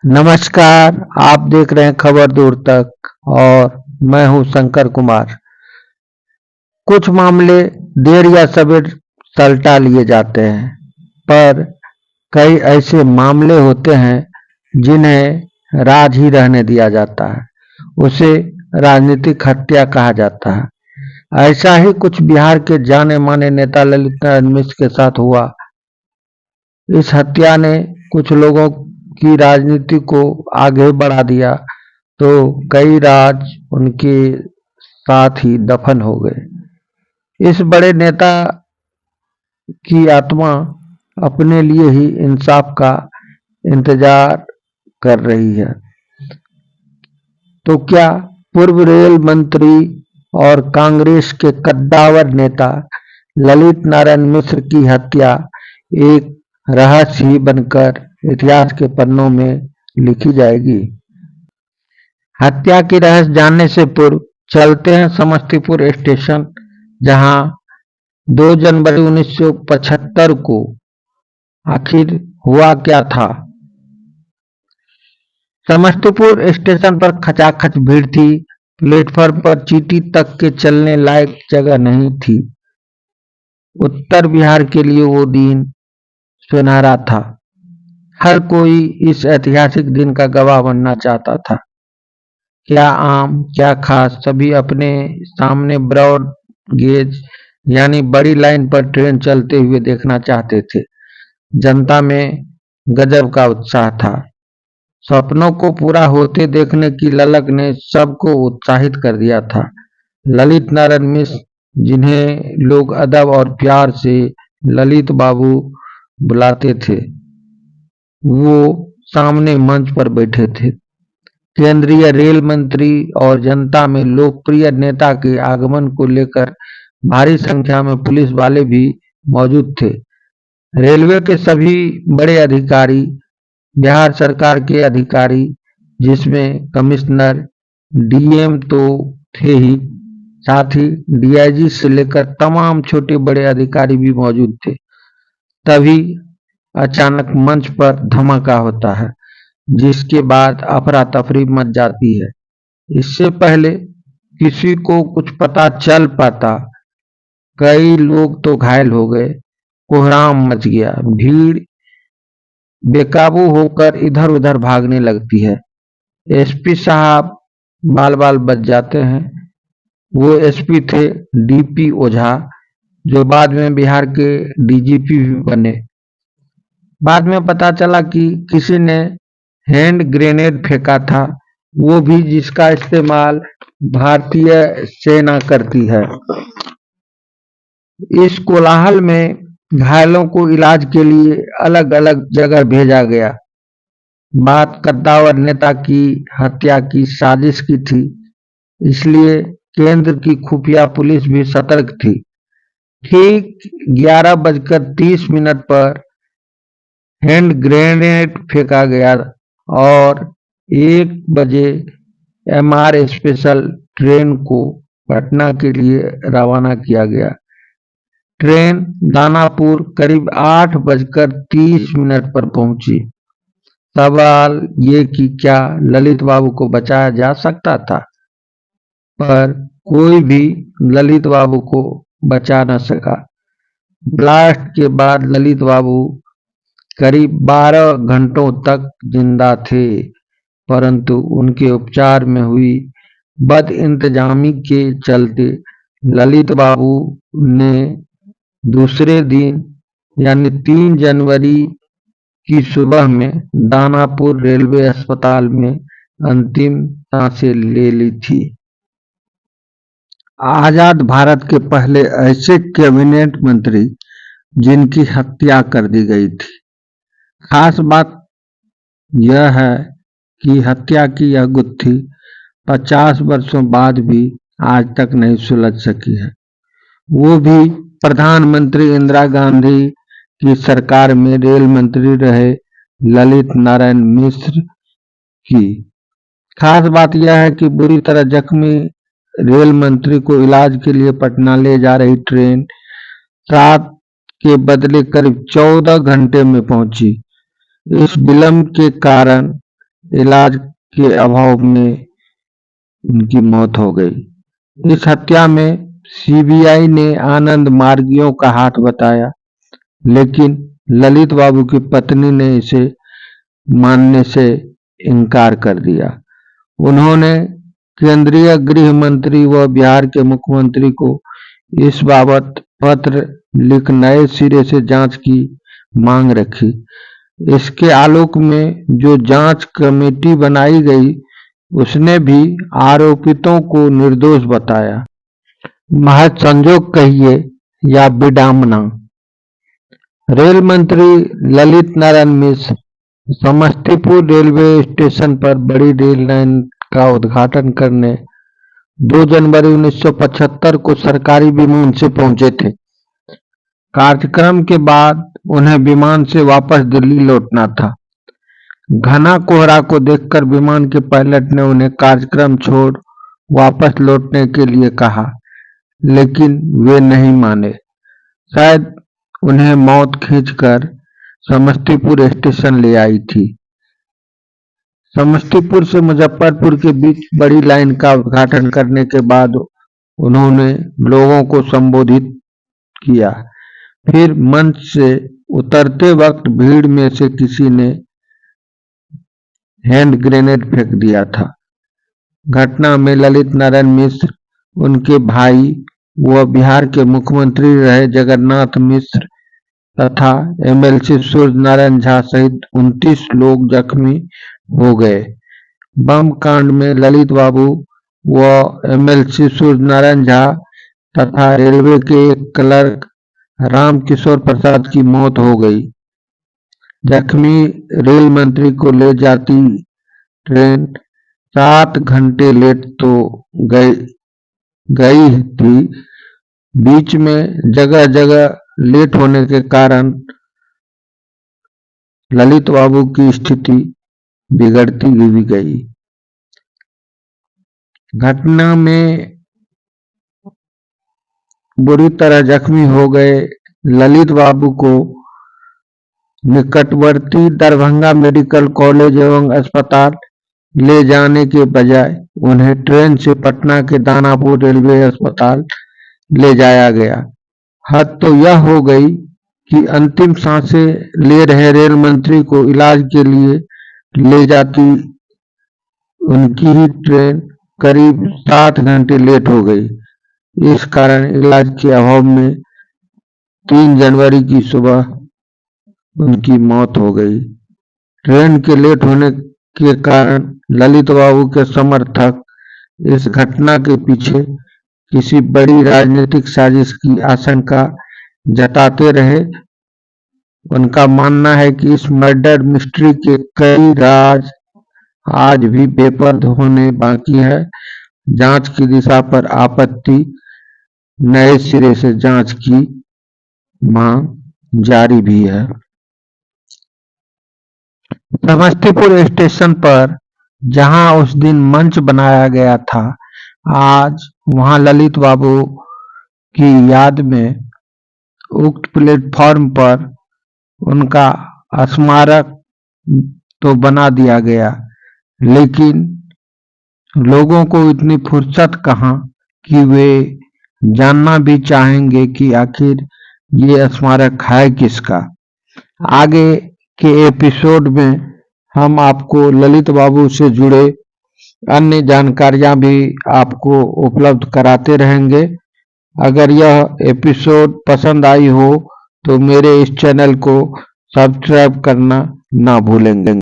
नमस्कार, आप देख रहे हैं खबर दूर तक और मैं हूं शंकर कुमार। कुछ मामले देर या सवेर सलटा लिए जाते हैं, पर कई ऐसे मामले होते हैं जिन्हें राज ही रहने दिया जाता है। उसे राजनीतिक हत्या कहा जाता है। ऐसा ही कुछ बिहार के जाने माने नेता ललित नारायण मिश्र के साथ हुआ। इस हत्या ने कुछ लोगों की राजनीति को आगे बढ़ा दिया, तो कई राज उनके साथ ही दफन हो गए। इस बड़े नेता की आत्मा अपने लिए ही इंसाफ का इंतजार कर रही है। तो क्या पूर्व रेल मंत्री और कांग्रेस के कद्दावर नेता ललित नारायण मिश्र की हत्या एक रहस्य ही बनकर इतिहास के पन्नों में लिखी जाएगी? हत्या की रहस्य जानने से पूर्व चलते हैं समस्तीपुर स्टेशन, जहां 2 जनवरी 1975 को आखिर हुआ क्या था। समस्तीपुर स्टेशन पर खचाखच भीड़ थी। प्लेटफॉर्म पर चींटी तक के चलने लायक जगह नहीं थी। उत्तर बिहार के लिए वो दिन सुनहरा था। हर कोई इस ऐतिहासिक दिन का गवाह बनना चाहता था। क्या आम, क्या खास, सभी अपने सामने ब्रॉड गेज यानी बड़ी लाइन पर ट्रेन चलते हुए देखना चाहते थे। जनता में गजब का उत्साह था। सपनों को पूरा होते देखने की ललक ने सबको उत्साहित कर दिया था। ललित नारायण मिश्र, जिन्हें लोग अदब और प्यार से ललित बाबू बुलाते थे, वो सामने मंच पर बैठे थे। केंद्रीय रेल मंत्री और जनता में लोकप्रिय नेता के आगमन को लेकर भारी संख्या में पुलिस वाले भी मौजूद थे। रेलवे के सभी बड़े अधिकारी, बिहार सरकार के अधिकारी, जिसमें कमिश्नर, डीएम तो थे ही, साथ ही डीआईजी से लेकर तमाम छोटे बड़े अधिकारी भी मौजूद थे। तभी अचानक मंच पर धमाका होता है, जिसके बाद अफरा तफरी मच जाती है। इससे पहले किसी को कुछ पता चल पाता, कई लोग तो घायल हो गए। कोहराम मच गया। भीड़ बेकाबू होकर इधर उधर भागने लगती है। एसपी साहब बाल बाल बच जाते हैं। वो एसपी थे डीपी ओझा, जो बाद में बिहार के डीजीपी भी बने। बाद में पता चला कि किसी ने हैंड ग्रेनेड फेंका था, वो भी जिसका इस्तेमाल भारतीय सेना करती है। इस कोलाहल में घायलों को इलाज के लिए अलग अलग जगह भेजा गया। बात कद्दावर नेता की हत्या की साजिश की थी, इसलिए केंद्र की खुफिया पुलिस भी सतर्क थी। ठीक 11:30 पर हैंड ग्रेनेड फेंका गया और 1 बजे एमआर स्पेशल ट्रेन को पटना के लिए रवाना किया गया। ट्रेन दानापुर करीब 8:30 पर पहुंची। सवाल ये कि क्या ललित बाबू को बचाया जा सकता था, पर कोई भी ललित बाबू को बचा न सका। ब्लास्ट के बाद ललित बाबू करीब 12 घंटों तक जिंदा थे, परंतु उनके उपचार में हुई बदइंतजामी के चलते ललित बाबू ने दूसरे दिन यानी 3 जनवरी की सुबह में दानापुर रेलवे अस्पताल में अंतिम सांसें ले ली थी। आजाद भारत के पहले ऐसे कैबिनेट मंत्री जिनकी हत्या कर दी गई थी। खास बात यह है कि हत्या की यह गुत्थी 50 वर्षों बाद भी आज तक नहीं सुलझ सकी है। वो भी प्रधानमंत्री इंदिरा गांधी की सरकार में रेल मंत्री रहे ललित नारायण मिश्र की। खास बात यह है कि बुरी तरह जख्मी रेल मंत्री को इलाज के लिए पटना ले जा रही ट्रेन 7 के बदले करीब 14 घंटे में पहुंची। इस विलंब के कारण इलाज के अभाव में उनकी मौत हो गई। इस हत्या में सीबीआई ने आनंद मार्गियों का हाथ बताया, लेकिन ललित बाबू की पत्नी ने इसे मानने से इनकार कर दिया। उन्होंने केंद्रीय गृह मंत्री व बिहार के मुख्यमंत्री को इस बाबत पत्र लिख नए सिरे से जांच की मांग रखी। इसके आलोक में जो जांच कमेटी बनाई गई, उसने भी आरोपितों को निर्दोष बताया। महज संजोग कहिए या विडंबना, रेल मंत्री ललित नारायण मिश्र समस्तीपुर रेलवे स्टेशन पर बड़ी रेल लाइन का उद्घाटन करने 2 जनवरी 1975 को सरकारी विमान से पहुंचे थे। कार्यक्रम के बाद उन्हें विमान से वापस दिल्ली लौटना था। घना कोहरा को देखकर विमान के पायलट ने उन्हें कार्यक्रम छोड़ वापस लौटने के लिए कहा, लेकिन वे नहीं माने। शायद उन्हें मौत खींचकर समस्तीपुर स्टेशन ले आई थी। समस्तीपुर से मुजफ्फरपुर के बीच बड़ी लाइन का उद्घाटन करने के बाद उन्होंने लोगों को संबोधित किया। फिर मंच से उतरते वक्त भीड़ में से किसी ने हैंड ग्रेनेड फेंक दिया था। घटना में ललित नारायण मिश्र, उनके भाई व बिहार के मुख्यमंत्री रहे जगन्नाथ मिश्र तथा एमएलसी सूर्य नारायण झा सहित 29 लोग जख्मी हो गए। बम कांड में ललित बाबू व एमएलसी सूर्य नारायण झा तथा रेलवे के एक क्लर्क राम किशोर प्रसाद की मौत हो गई। जख्मी रेल मंत्री को ले जाती ट्रेन 7 घंटे लेट तो गई थी, बीच में जगह जगह लेट होने के कारण ललित बाबू की स्थिति बिगड़ती भी गई। घटना में बुरी तरह जख्मी हो गए ललित बाबू को निकटवर्ती दरभंगा मेडिकल कॉलेज एवं अस्पताल ले जाने के बजाय उन्हें ट्रेन से पटना के दानापुर रेलवे अस्पताल ले जाया गया। हद तो यह हो गई कि अंतिम सांसें ले रहे रेल मंत्री को इलाज के लिए ले जाती उनकी ही ट्रेन करीब 7 घंटे लेट हो गई। इस कारण इलाज के अभाव में 3 जनवरी की सुबह उनकी मौत हो गई। ट्रेन के लेट होने के कारण ललित बाबू के समर्थक इस घटना के पीछे किसी बड़ी राजनीतिक साजिश की आशंका जताते रहे। उनका मानना है कि इस मर्डर मिस्ट्री के कई राज आज भी बेपर्द होने बाकी है। जांच की दिशा पर आपत्ति, नए सिरे से जांच की मांग जारी भी है। समस्तीपुर स्टेशन पर जहां उस दिन मंच बनाया गया था, आज वहां ललित बाबू की याद में उक्त प्लेटफॉर्म पर उनका स्मारक तो बना दिया गया, लेकिन लोगों को इतनी फुर्सत कहाँ कि वे जानना भी चाहेंगे कि आखिर ये स्मारक है किसका। आगे के एपिसोड में हम आपको ललित बाबू से जुड़े अन्य जानकारियां भी आपको उपलब्ध कराते रहेंगे। अगर यह एपिसोड पसंद आई हो तो मेरे इस चैनल को सब्सक्राइब करना ना भूलेंगे।